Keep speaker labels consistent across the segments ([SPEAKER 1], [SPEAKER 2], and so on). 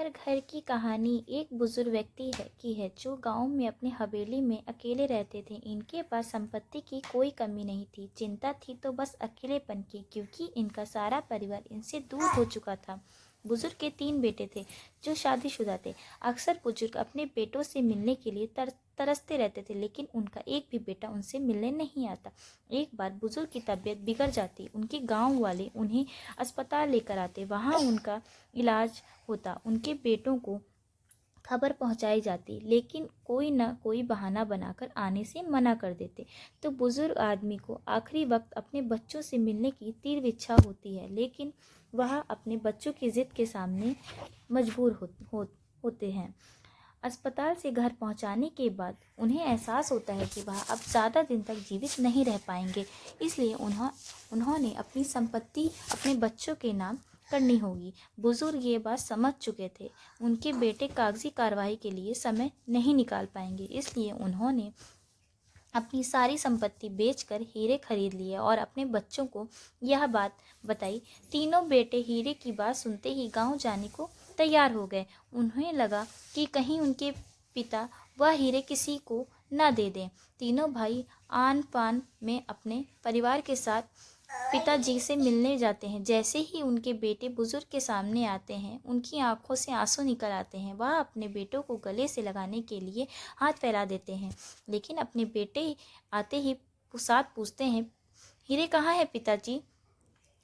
[SPEAKER 1] हर घर की कहानी एक बुजुर्ग व्यक्ति की है जो गांव में अपनी हवेली में अकेले रहते थे। इनके पास संपत्ति की कोई कमी नहीं थी, चिंता थी तो बस अकेलेपन की, क्योंकि इनका सारा परिवार इनसे दूर हो चुका था। बुजुर्ग के 3 बेटे थे जो शादीशुदा थे। अक्सर बुजुर्ग अपने बेटों से मिलने के लिए तरसते रहते थे, लेकिन उनका एक भी बेटा उनसे मिलने नहीं आता। एक बार बुजुर्ग की तबीयत बिगड़ जाती, उनके गांव वाले उन्हें अस्पताल लेकर आते। वहां उनका इलाज होता, उनके बेटों को खबर पहुंचाई जाती, लेकिन कोई न कोई बहाना बनाकर आने से मना कर देते। तो बुजुर्ग आदमी को आखिरी वक्त अपने बच्चों से मिलने की तीव्र इच्छा होती है, लेकिन वह अपने बच्चों की जिद के सामने मजबूर होते हैं। अस्पताल से घर पहुंचाने के बाद उन्हें एहसास होता है कि वह अब ज़्यादा दिन तक जीवित नहीं रह पाएंगे, इसलिए उन्होंने अपनी संपत्ति अपने बच्चों के नाम करनी होगी। बुजुर्ग ये बात समझ चुके थे, उनके बेटे कागजी कार्रवाई के लिए समय नहीं निकाल पाएंगे, इसलिए उन्होंने अपनी सारी संपत्ति बेचकर हीरे खरीद लिए और अपने बच्चों को यह बात बताई। तीनों बेटे हीरे की बात सुनते ही गांव जाने को तैयार हो गए। उन्हें लगा कि कहीं उनके पिता वह हीरे किसी को न दे दें। तीनों भाई आन पान में अपने परिवार के साथ पिताजी से मिलने जाते हैं। जैसे ही उनके बेटे बुजुर्ग के सामने आते हैं, उनकी आंखों से आंसू निकल आते हैं। वह अपने बेटों को गले से लगाने के लिए हाथ फैला देते हैं, लेकिन अपने बेटे आते ही साथ पूछते हैं, हीरे कहाँ है पिताजी?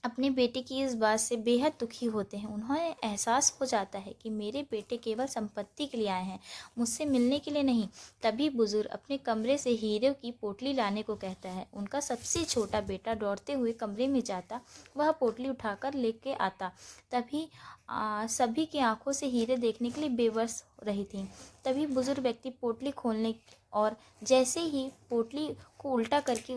[SPEAKER 1] अपने बेटे की इस बात से बेहद दुखी होते हैं। उन्हें एहसास हो जाता है कि मेरे बेटे केवल संपत्ति के लिए आए हैं, मुझसे मिलने के लिए नहीं। तभी बुजुर्ग अपने कमरे से हीरे की पोटली लाने को कहता है। उनका सबसे छोटा बेटा दौड़ते हुए कमरे में जाता, वह पोटली उठाकर लेके आता। तभी सभी की आंखों से हीरे देखने के लिए बेबस रही थी। तभी बुजुर्ग व्यक्ति पोटली खोलने और जैसे ही पोटली को उल्टा करके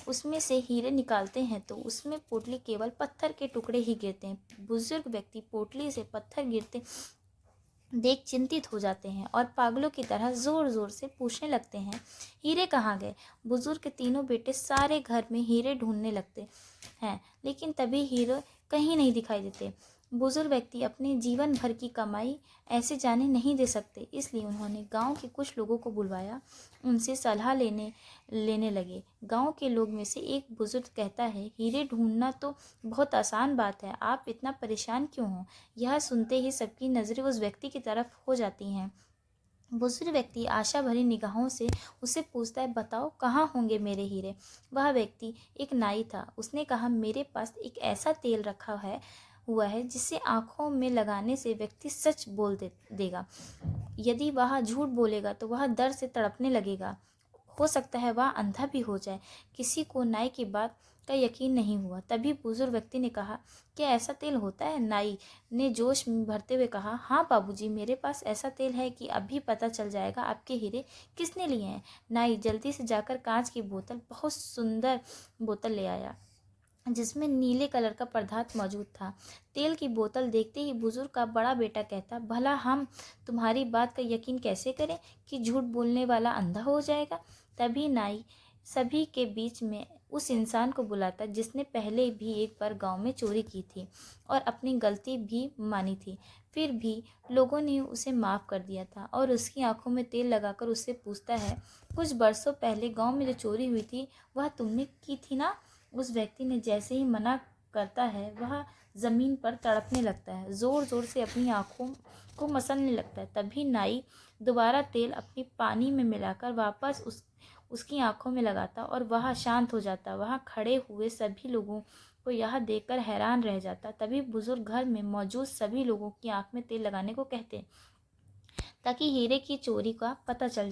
[SPEAKER 1] उसमें से हीरे निकालते हैं तो उसमें पोटली केवल पत्थर के टुकड़े ही गिरते हैं। बुजुर्ग व्यक्ति पोटली से पत्थर गिरते देख चिंतित हो जाते हैं और पागलों की तरह जोर जोर से पूछने लगते हैं, हीरे कहाँ गए? बुजुर्ग के तीनों बेटे सारे घर में हीरे ढूंढने लगते हैं, लेकिन तभी हीरे कहीं नहीं दिखाई देते। बुजुर्ग व्यक्ति अपने जीवन भर की कमाई ऐसे जाने नहीं दे सकते, इसलिए उन्होंने गांव के कुछ लोगों को बुलवाया। उनसे सलाह लेने लगे। गांव के लोग में से एक बुजुर्ग कहता है, हीरे ढूंढना तो बहुत आसान बात है, आप इतना परेशान क्यों हो? यह सुनते ही सबकी नज़रें उस व्यक्ति की तरफ हो जाती हैं। बुजुर्ग व्यक्ति आशा भरी निगाहों से उससे पूछता है, बताओ कहाँ होंगे मेरे हीरे? वह व्यक्ति एक नाई था। उसने कहा, मेरे पास एक ऐसा तेल रखा हुआ है जिसे आंखों में लगाने से व्यक्ति सच बोल देगा। यदि वह झूठ बोलेगा तो वह डर से तड़पने लगेगा, हो सकता है वह अंधा भी हो जाए। किसी को नाई की बात का यकीन नहीं हुआ। तभी बुजुर्ग व्यक्ति ने कहा, क्या ऐसा तेल होता है? नाई ने जोश में भरते हुए कहा, हाँ बाबूजी, मेरे पास ऐसा तेल है कि अभी पता चल जाएगा आपके हीरे किसने लिए हैं। नाई जल्दी से जाकर कांच की बोतल, बहुत सुंदर बोतल ले आया जिसमें नीले कलर का पदार्थ मौजूद था। तेल की बोतल देखते ही बुजुर्ग का बड़ा बेटा कहता, भला हम तुम्हारी बात का यकीन कैसे करें कि झूठ बोलने वाला अंधा हो जाएगा? तभी नाई सभी के बीच में उस इंसान को बुलाता जिसने पहले भी एक बार गांव में चोरी की थी और अपनी गलती भी मानी थी। फिर भी लोगों ने उसे माफ़ कर दिया था और उसकी आंखों में तेल लगाकर उससे पूछता है, कुछ बरसों पहले गांव में जो चोरी हुई थी वह तुमने की थी ना? उस व्यक्ति ने जैसे ही मना करता है, वह ज़मीन पर तड़पने लगता है, ज़ोर ज़ोर से अपनी आँखों को मसलने लगता है। तभी नाई दोबारा तेल अपनी पानी में मिलाकर वापस उसकी आँखों में लगाता और वह शांत हो जाता। वहाँ खड़े हुए सभी लोगों को यह देखकर हैरान रह जाता। तभी बुजुर्ग घर में मौजूद सभी लोगों की आँख में तेल लगाने को कहते, ताकि हीरे की चोरी का पता चल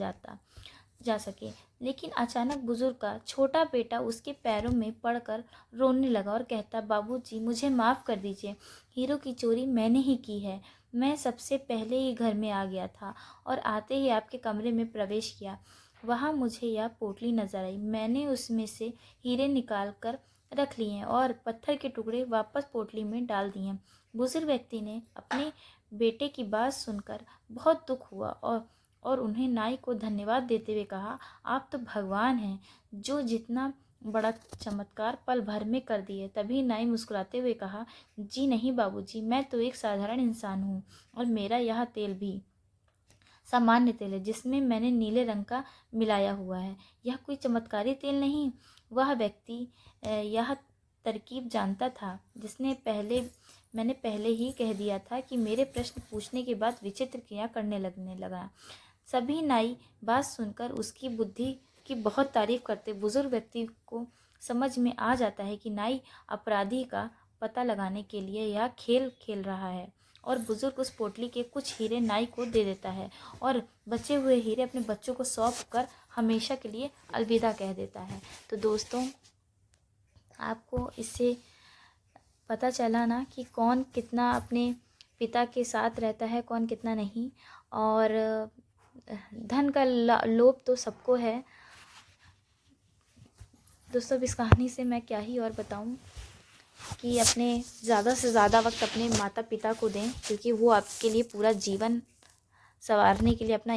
[SPEAKER 1] जा सके। लेकिन अचानक बुजुर्ग का छोटा बेटा उसके पैरों में पड़कर रोने लगा और कहता, बाबूजी, मुझे माफ़ कर दीजिए, हीरो की चोरी मैंने ही की है। मैं सबसे पहले ही घर में आ गया था और आते ही आपके कमरे में प्रवेश किया। वहाँ मुझे यह पोटली नजर आई। मैंने उसमें से हीरे निकाल कर रख लिए और पत्थर के टुकड़े वापस पोटली में डाल दिए। बुजुर्ग व्यक्ति ने अपने बेटे की बात सुनकर बहुत दुख हुआ और उन्हें नाई को धन्यवाद देते हुए कहा, आप तो भगवान हैं जो जितना बड़ा चमत्कार पल भर में कर दिए। तभी नाई मुस्कुराते हुए कहा, जी नहीं बाबूजी, मैं तो एक साधारण इंसान हूँ और मेरा यह तेल भी सामान्य तेल है जिसमें मैंने नीले रंग का मिलाया हुआ है। यह कोई चमत्कारी तेल नहीं। वह व्यक्ति यह तरकीब जानता था जिसने मैंने पहले ही कह दिया था कि मेरे प्रश्न पूछने के बाद विचित्र क्रिया करने लगने लगा। सभी नाई बात सुनकर उसकी बुद्धि की बहुत तारीफ करते। बुजुर्ग व्यक्ति को समझ में आ जाता है कि नाई अपराधी का पता लगाने के लिए यह खेल खेल रहा है और बुजुर्ग उस पोटली के कुछ हीरे नाई को दे देता है और बचे हुए हीरे अपने बच्चों को सौंप कर हमेशा के लिए अलविदा कह देता है। तो दोस्तों, आपको इससे पता चला ना कि कौन कितना अपने पिता के साथ रहता है, कौन कितना नहीं। और धन का लोभ तो सबको है। दोस्तों, इस कहानी से मैं क्या ही और बताऊं कि अपने ज़्यादा से ज़्यादा वक्त अपने माता पिता को दें, क्योंकि वो आपके लिए पूरा जीवन संवारने के लिए अपना